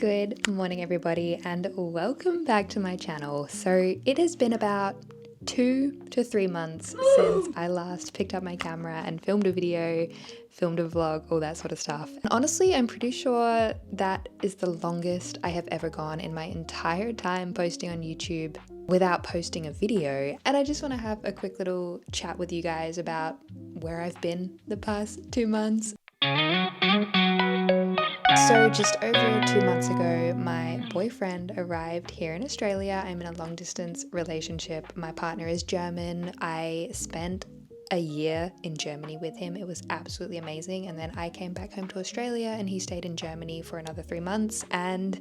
Good morning everybody and welcome back to my channel. So it has been about 2 to 3 months since I last picked up my camera and filmed a video, filmed a vlog, all that sort of stuff. And honestly, I'm pretty sure that is the longest I have ever gone in my entire time posting on YouTube without posting a video. And I just want to have a quick little chat with you guys about where I've been the past 2 months. So just over 2 months ago, my boyfriend arrived here in Australia. I'm in a long distance relationship. My partner is German. I spent a year in Germany with him. It was absolutely amazing. And then I came back home to Australia and he stayed in Germany for another 3 months and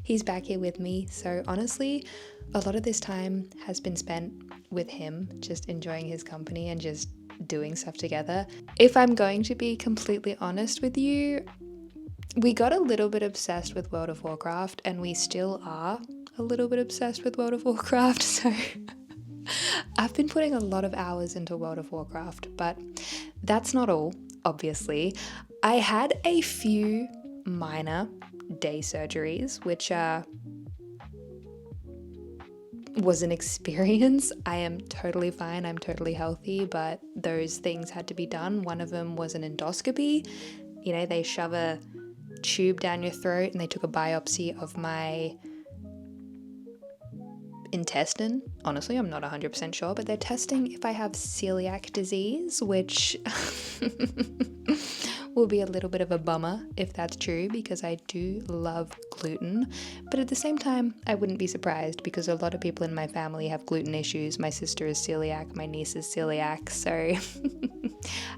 he's back here with me. So honestly, a lot of this time has been spent with him, just enjoying his company and just doing stuff together. If I'm going to be completely honest with you, we got a little bit obsessed with World of Warcraft and we still are a little bit obsessed with World of Warcraft. So I've been putting a lot of hours into World of Warcraft, but that's not all, obviously. I had a few minor day surgeries, which was an experience. I am totally fine. I'm totally healthy, but those things had to be done. One of them was an endoscopy. You know, they shove a tube down your throat and they took a biopsy of my intestine. Honestly, I'm not 100% sure, but they're testing if I have celiac disease, which will be a little bit of a bummer if that's true because I do love gluten. But at the same time, I wouldn't be surprised because a lot of people in my family have gluten issues. My sister is celiac, my niece is celiac, so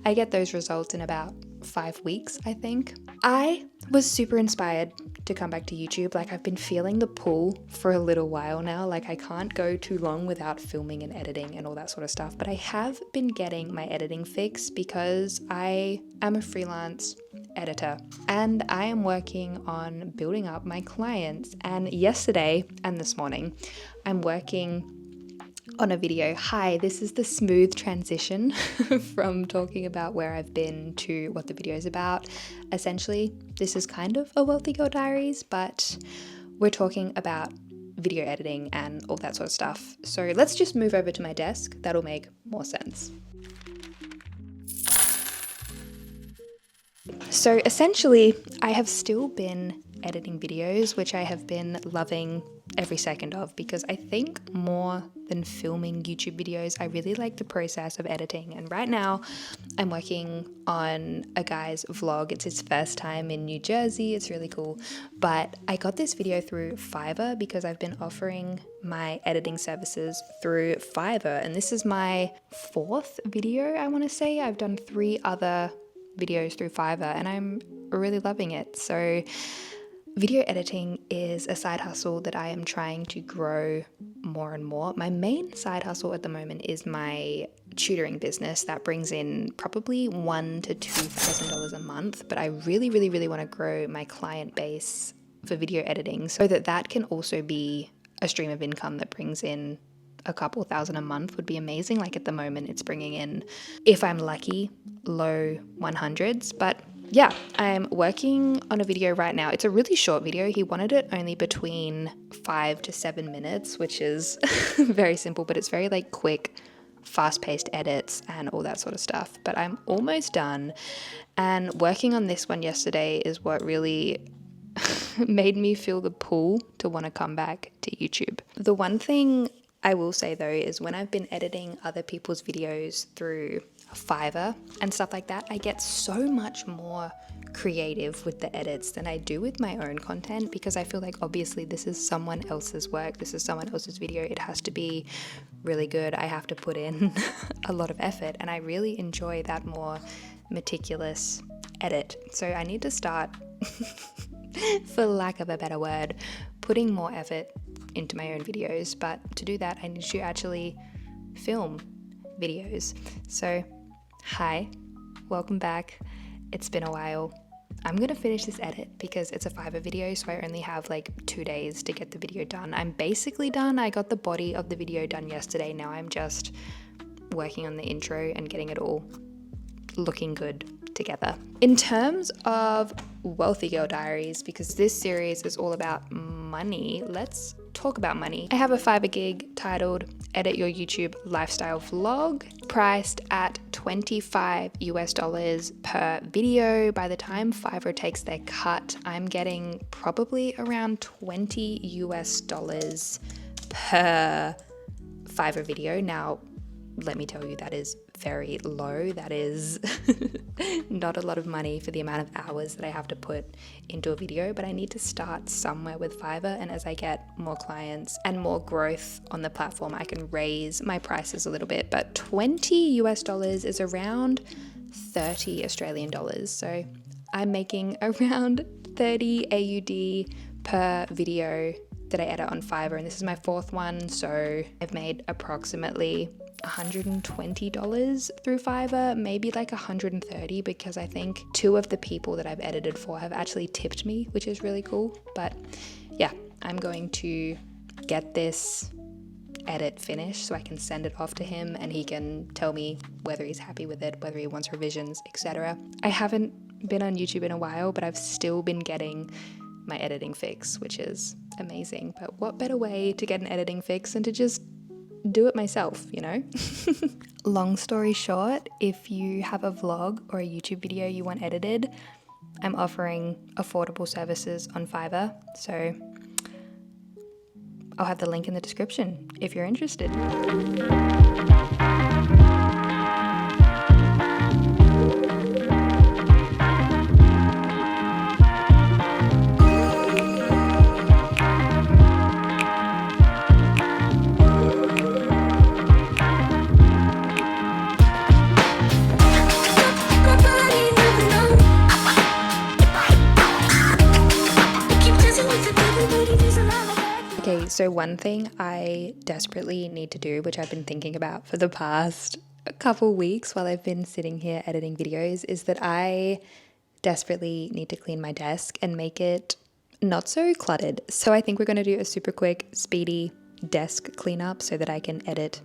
I get those results in about 5 weeks, I think. I was super inspired to come back to YouTube. Like, I've been feeling the pull for a little while now. Like, I can't go too long without filming and editing and all that sort of stuff. But I have been getting my editing fix because I am a freelance editor and I am working on building up my clients. And yesterday and this morning, I'm working on a video. Hi, this is the smooth transition from talking about where I've been to what the video is about. Essentially, this is kind of a Wealthy Girl Diaries, but we're talking about video editing and all that sort of stuff. So let's just move over to my desk. That'll make more sense. So essentially, I have still been editing videos, which I have been loving every second of because I think more than filming YouTube videos, I really like the process of editing. And right now I'm working on a guy's vlog. It's his first time in New Jersey. It's really cool. But I got this video through Fiverr because I've been offering my editing services through Fiverr. And this is my 4th video, I want to say. I've done 3 other videos through Fiverr and I'm really loving it. So video editing is a side hustle that I am trying to grow more and more. My main side hustle at the moment is my tutoring business that brings in probably $1,000 to $2,000 a month, but I really want to grow my client base for video editing so that can also be a stream of income that brings in a couple thousand a month would be amazing. Like at the moment it's bringing in, if I'm lucky, low 100s, but yeah, I'm working on a video right now. It's a really short video. He wanted it only between 5 to 7 minutes, which is very simple, but it's very like quick, fast-paced edits and all that sort of stuff. But I'm almost done. And working on this one yesterday is what really made me feel the pull to want to come back to YouTube. The one thing I will say though is when I've been editing other people's videos through Fiverr and stuff like that, I get so much more creative with the edits than I do with my own content because I feel like obviously this is someone else's work, this is someone else's video, it has to be really good. I have to put in a lot of effort and I really enjoy that more meticulous edit. So I need to start, for lack of a better word, putting more effort into my own videos, but to do that I need to actually film videos. So hi, welcome back. It's been a while. I'm gonna finish this edit because it's a Fiverr video, so I only have like 2 days to get the video done. I'm basically done. I got the body of the video done yesterday. Now I'm just working on the intro and getting it all looking good together. In terms of Wealthy Girl Diaries, because this series is all about money, let's talk about money. I have a Fiverr gig titled Edit Your YouTube Lifestyle Vlog, priced at $25 per video. By the time Fiverr takes their cut, I'm getting probably around $20 per Fiverr video. Now, let me tell you, that is very low. That is not a lot of money for the amount of hours that I have to put into a video, but I need to start somewhere with Fiverr, and as I get more clients and more growth on the platform, I can raise my prices a little bit. But $20 is around 30 Australian dollars. So I'm making around 30 AUD per video that I edit on Fiverr, and this is my fourth one, so I've made approximately $120 through Fiverr, maybe like $130, because I think 2 of the people that I've edited for have actually tipped me, which is really cool. But yeah, I'm going to get this edit finished so I can send it off to him and he can tell me whether he's happy with it, whether he wants revisions, etc. I haven't been on YouTube in a while, but I've still been getting my editing fix, which is amazing. But what better way to get an editing fix than to just do it myself, you know? Long story short, if you have a vlog or a YouTube video you want edited, I'm offering affordable services on Fiverr, so I'll have the link in the description if you're interested. Okay, so one thing I desperately need to do, which I've been thinking about for the past couple weeks while I've been sitting here editing videos, is that I desperately need to clean my desk and make it not so cluttered. So I think we're going to do a super quick, speedy desk cleanup so that I can edit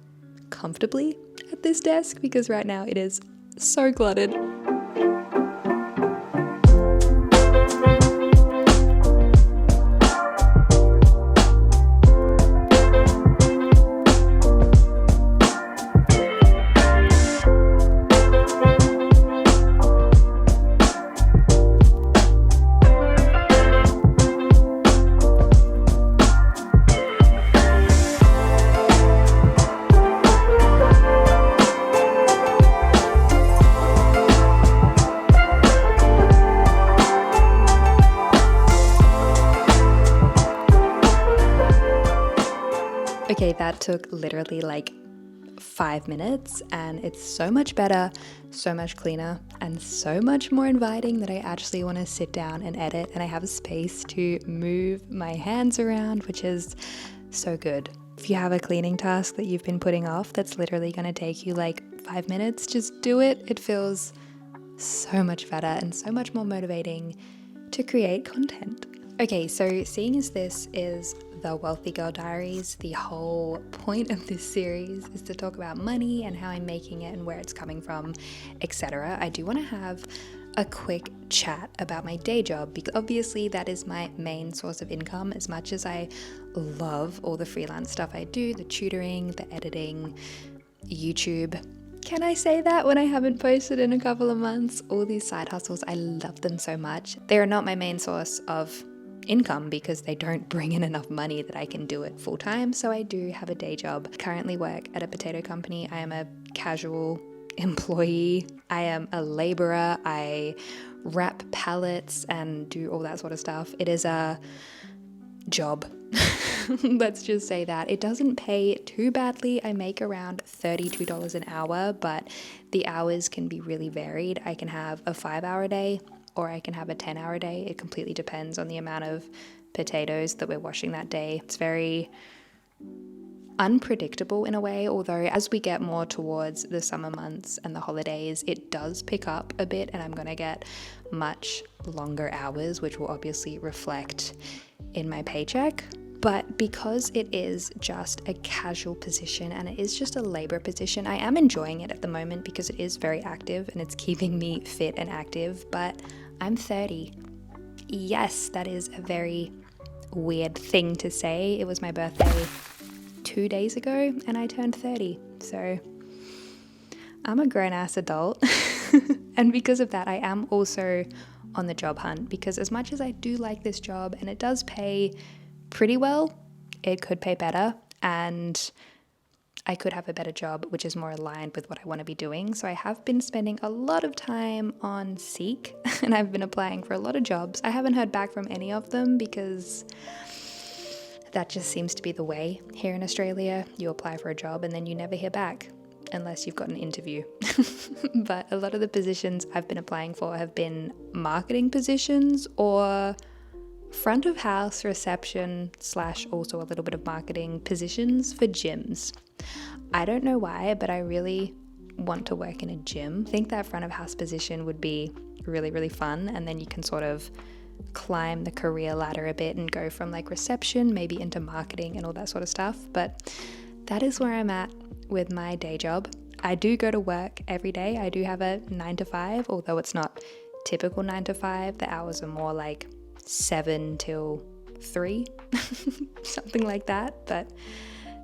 comfortably at this desk, because right now it is so cluttered. Okay, that took literally like 5 minutes, and it's so much better, so much cleaner, and so much more inviting that I actually want to sit down and edit, and I have a space to move my hands around, which is so good. If you have a cleaning task that you've been putting off that's literally going to take you like 5 minutes, just do it. It feels so much better and so much more motivating to create content. Okay, so seeing as this is the Wealthy Girl Diaries, the whole point of this series is to talk about money and how I'm making it and where it's coming from, etc. I do want to have a quick chat about my day job, because obviously that is my main source of income. As much as I love all the freelance stuff I do, the tutoring, the editing, YouTube. Can I say that when I haven't posted in a couple of months? All these side hustles, I love them so much. They are not my main source of income because they don't bring in enough money that I can do it full time. So I do have a day job. Currently work at a potato company. I am a casual employee. I am a laborer. I wrap pallets and do all that sort of stuff. It is a job. Let's just say that. It doesn't pay too badly. I make around $32 an hour, but the hours can be really varied. I can have a 5-hour day or I can have a 10-hour day. It completely depends on the amount of potatoes that we're washing that day. It's very unpredictable in a way, although as we get more towards the summer months and the holidays, it does pick up a bit and I'm going to get much longer hours, which will obviously reflect in my paycheck. But because it is just a casual position and it is just a labor position, I am enjoying it at the moment because it is very active and it's keeping me fit and active. But I'm 30. Yes, that is a very weird thing to say. It was my birthday 2 days ago and I turned 30. So I'm a grown-ass adult. And because of that, I am also on the job hunt, because as much as I do like this job and it does pay pretty well, it could pay better and I could have a better job which is more aligned with what I want to be doing. So I have been spending a lot of time on Seek and I've been applying for a lot of jobs. I haven't heard back from any of them because that just seems to be the way here in Australia. You apply for a job and then you never hear back unless you've got an interview. But a lot of the positions I've been applying for have been marketing positions or front of house reception / also a little bit of marketing positions for gyms. I don't know why, but I really want to work in a gym. I think that front of house position would be really, really fun, and then you can sort of climb the career ladder a bit and go from like reception maybe into marketing and all that sort of stuff. But that is where I'm at with my day job. I do go to work every day. I do have a 9 to 5, although it's not typical 9 to 5. The hours are more like 7 till 3, something like that. But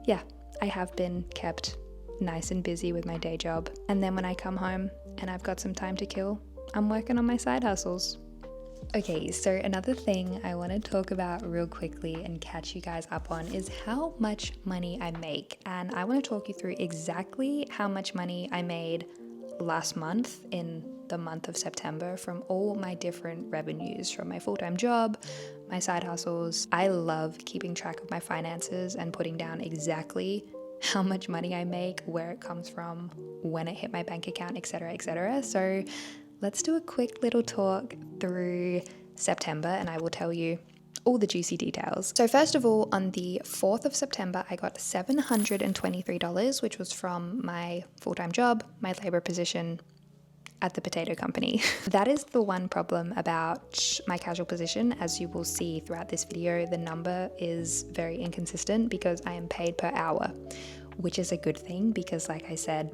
yeah, I have been kept nice and busy with my day job. And then when I come home and I've got some time to kill, I'm working on my side hustles. Okay, so another thing I want to talk about real quickly and catch you guys up on is how much money I make. And I want to talk you through exactly how much money I made last month in the month of September from all my different revenues, from my full-time job, my side hustles. I love keeping track of my finances and putting down exactly how much money I make, where it comes from, when it hit my bank account, etc., etc. So let's do a quick little talk through September and I will tell you all the juicy details. So first of all, on the 4th of September, I got $723, which was from my full-time job, my labor position at the potato company. That is the one problem about my casual position. As you will see throughout this video, the number is very inconsistent because I am paid per hour, which is a good thing because like I said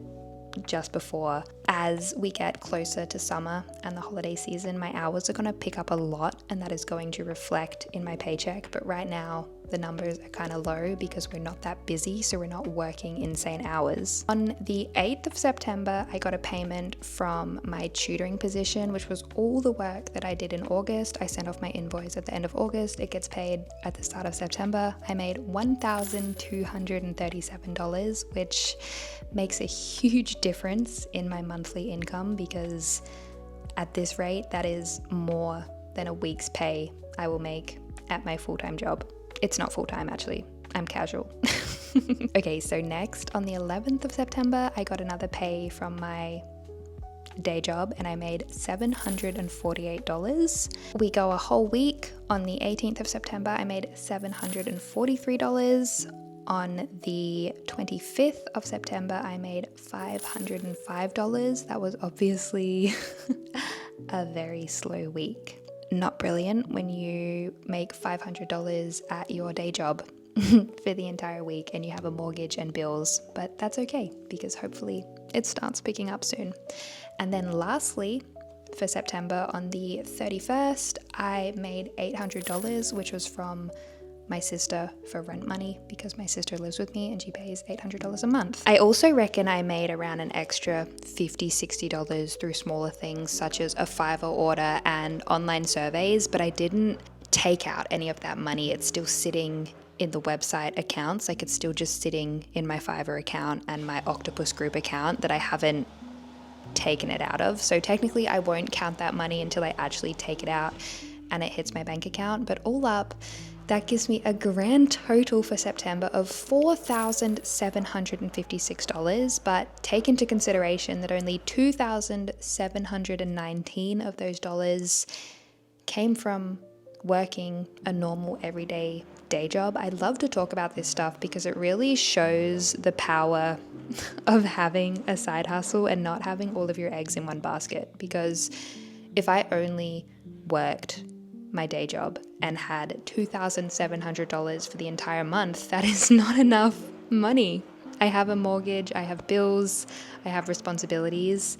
just before, as we get closer to summer and the holiday season, my hours are going to pick up a lot and that is going to reflect in my paycheck. But right now the numbers are kind of low because we're not that busy, so we're not working insane hours. On the 8th of September, I got a payment from my tutoring position, which was all the work that I did in August. I sent off my invoice at the end of August. It gets paid at the start of September. I made $1,237, which makes a huge difference in my monthly income because at this rate, that is more than a week's pay I will make at my full-time job. It's not full-time actually, I'm casual. Okay, so next on the 11th of September, I got another pay from my day job and I made $748. We go a whole week. On the 18th of September, I made $743. On the 25th of September, I made $505. That was obviously a very slow week. Not brilliant when you make $500 at your day job for the entire week and you have a mortgage and bills, but that's okay because hopefully it starts picking up soon. And then lastly, for September, on the 31st, I made $800, which was from my sister for rent money because my sister lives with me and she pays $800 a month. I also reckon I made around an extra $50, $60 through smaller things such as a Fiverr order and online surveys, but I didn't take out any of that money. It's still sitting in the website accounts. Like it's still just sitting in my Fiverr account and my Octopus group account that I haven't taken it out of. So technically I won't count that money until I actually take it out and it hits my bank account. But all up, that gives me a grand total for September of $4,756, but take into consideration that only $2,719 of those dollars came from working a normal everyday day job. I love to talk about this stuff because it really shows the power of having a side hustle and not having all of your eggs in one basket. Because if I only worked my day job and had $2,700 for the entire month, that is not enough money. I have a mortgage, I have bills, I have responsibilities.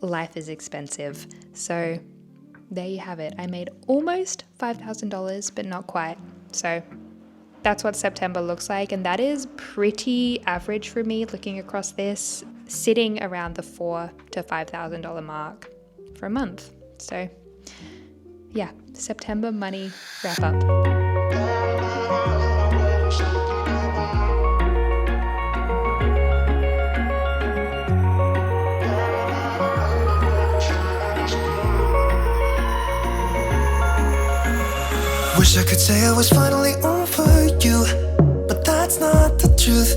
Life is expensive. So there you have it. I made almost $5,000, but not quite. So that's what September looks like, and that is pretty average for me looking across this, sitting around the $4,000 to $5,000 mark for a month. So yeah, September money wrap up. Wish I could say I was finally over you, but that's not the truth.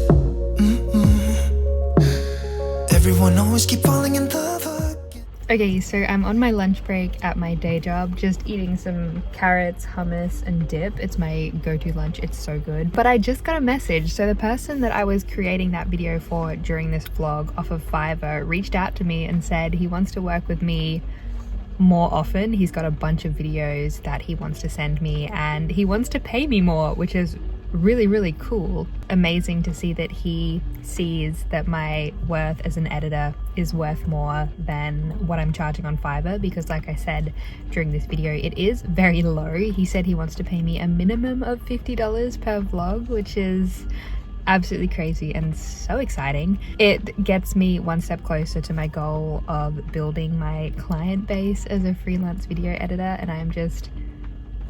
Everyone always keep falling in love again. Okay, so I'm on my lunch break at my day job, just eating some carrots, hummus, and dip. It's my go-to lunch. It's so good. But I just got a message. So the person that I was creating that video for during this vlog off of Fiverr reached out to me and said he wants to work with me more often. He's got a bunch of videos that he wants to send me and he wants to pay me more, which is really, really cool. Amazing to see that he sees that my worth as an editor is worth more than what I'm charging on Fiverr, because like I said during this video, it is very low. He said he wants to pay me a minimum of $50 per vlog, which is absolutely crazy and so exciting. It gets me one step closer to my goal of building my client base as a freelance video editor, and I'm just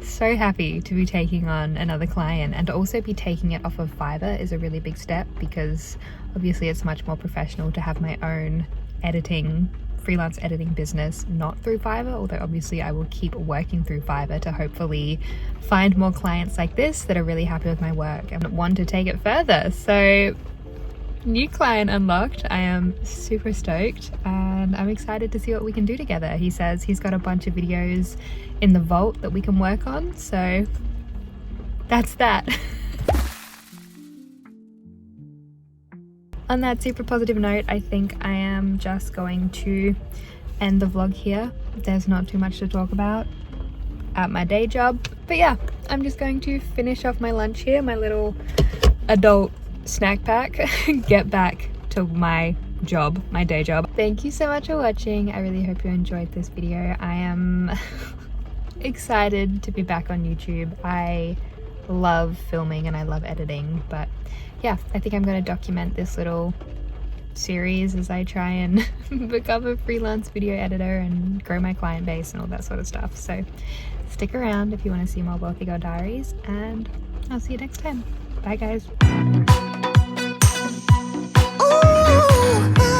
so happy to be taking on another client, and to also be taking it off of Fiverr is a really big step, because obviously it's much more professional to have my own freelance editing business, not through Fiverr, although obviously I will keep working through Fiverr to hopefully find more clients like this that are really happy with my work and want to take it further. So new client unlocked. I am super stoked and I'm excited to see what we can do together. He says he's got a bunch of videos in the vault that we can work on, so that's that. On that super positive note, I think I am just going to end the vlog here. There's not too much to talk about at my day job, but yeah, I'm just going to finish off my lunch here, my little adult snack pack, get back to my job, my day job. Thank you so much for watching. I really hope you enjoyed this video. I am excited to be back on YouTube. I love filming and I love editing, but yeah, I think I'm going to document this little series as I try and become a freelance video editor and grow my client base and all that sort of stuff. So stick around if you want to see more Girl Diaries, and I'll see you next time. Bye guys. Ooh.